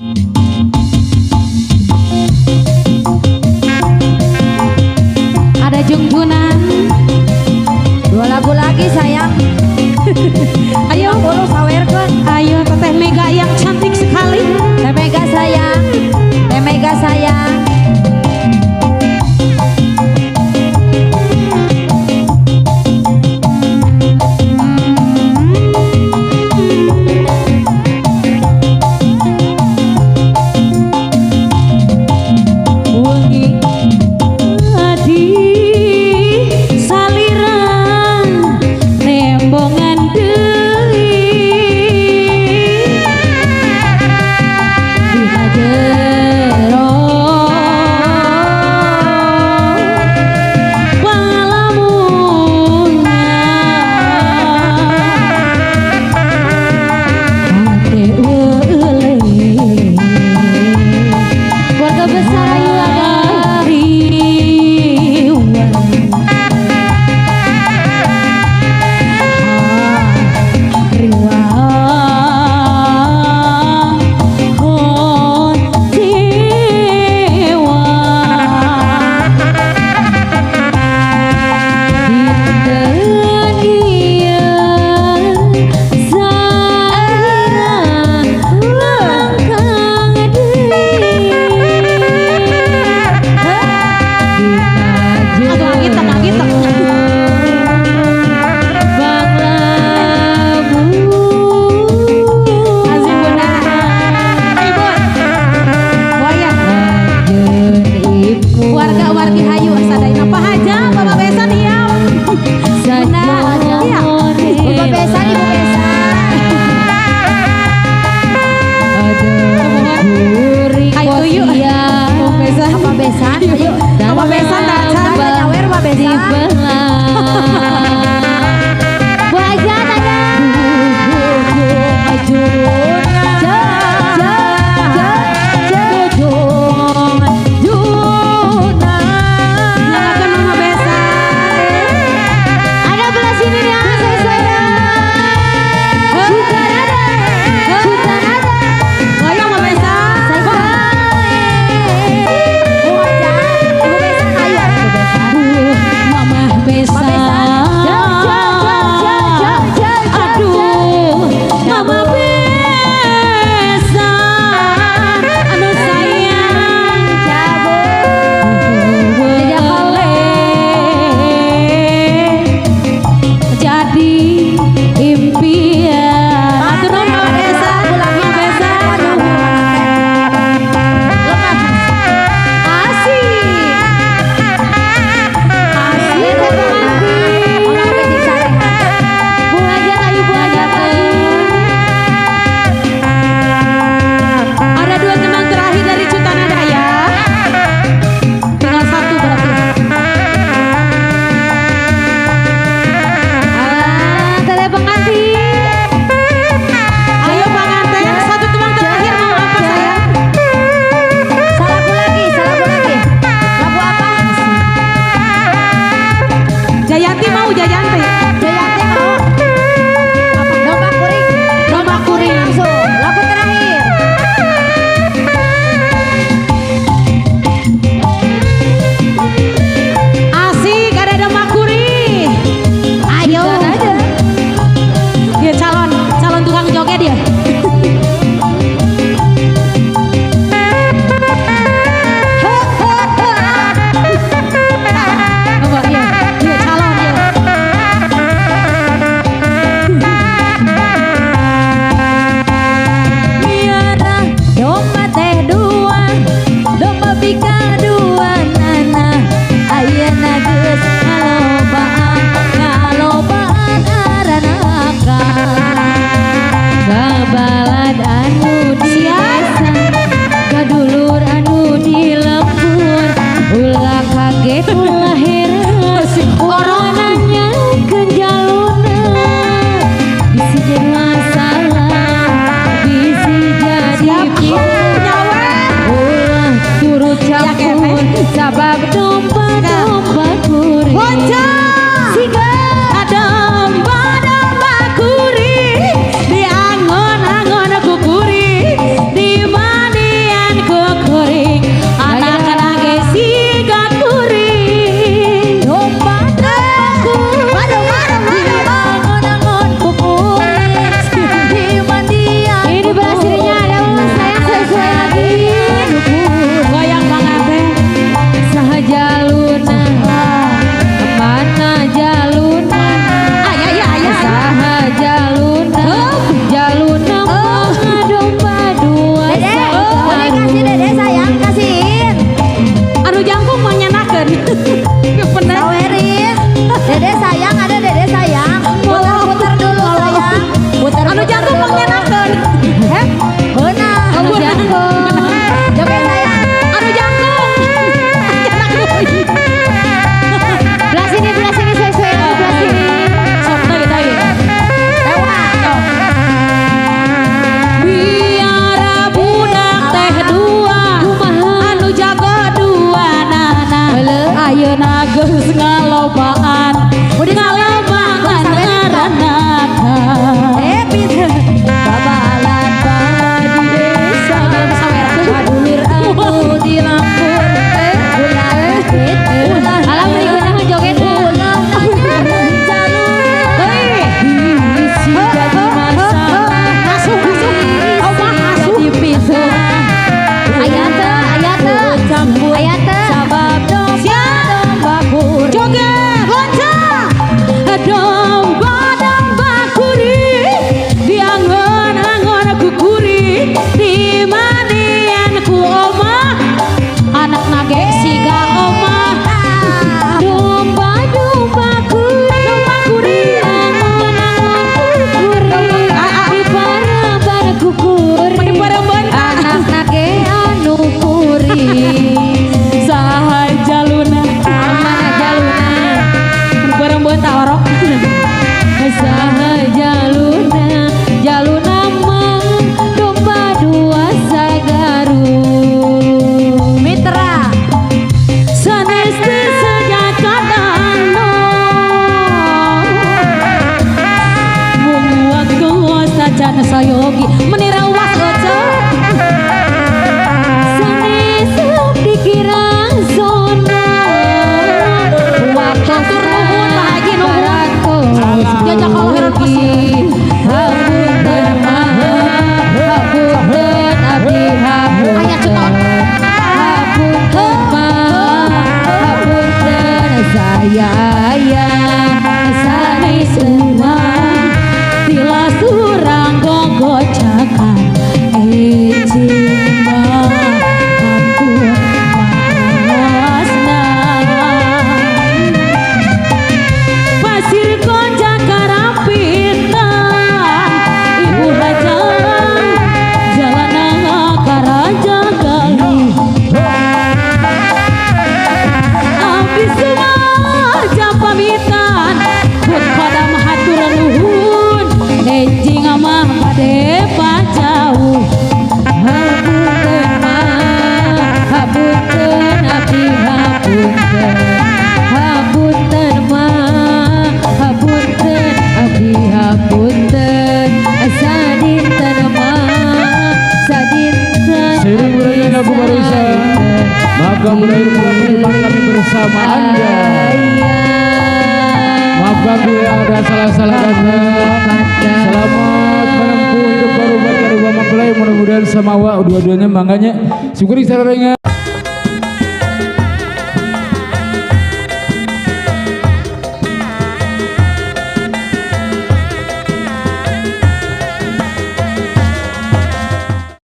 Ada jungjunan. Dua lagu lagi sayang. Ayo, bolu sawerkeun. Ayo Teteh Mega yang cantik sekali. Teh Mega sayang. Teh Mega sayang. Di angon-angon aku kuri, di mana ayeuna geus ngalobaan ngalobaan ngaranakan babalan di desa adulir aku di lampur ulah alam beri gunang joget ulah jalur isi jadi masalah masuk jadi pintu ayat sabab domba kuri joget loncat domba kuri diangon-angon kukuri di manian ku omah anak nage siga omah domba kuri angon-angon kukuri di bareng kukur anak nage anu kuri saha jaluna mana jaluna bareng tak orok saha jaluna mah domba dua sagaru mitra sanes teu sejatadano mung waktu sajan sayogi menirawas oce sanes pikiran sono waktu nuhun Pak Haji nuhun jajak kalau heran pesen hapunten abdi hapunten aya cetot hapunten saya sanes urang tila surang gogocakan ejing mah ampun maasna pasir konjak karampitan ibu hajalan jalan karaja galih abis semua jam pamitan buat pada mahatur nuhun enjing amah pade pajauh hapunten abdi hapunten hapunten abdi hapunten sadinten Sering berjalan lagu barusan, maka mulai kehidupan kami bersama Anda. Maafkan bila ada salah-salah kata. Selamat menempuh hidup baru buat kedua mempelai. Mudah-mudahan sama wa dua-duanya mangganya syukuri secara ringan.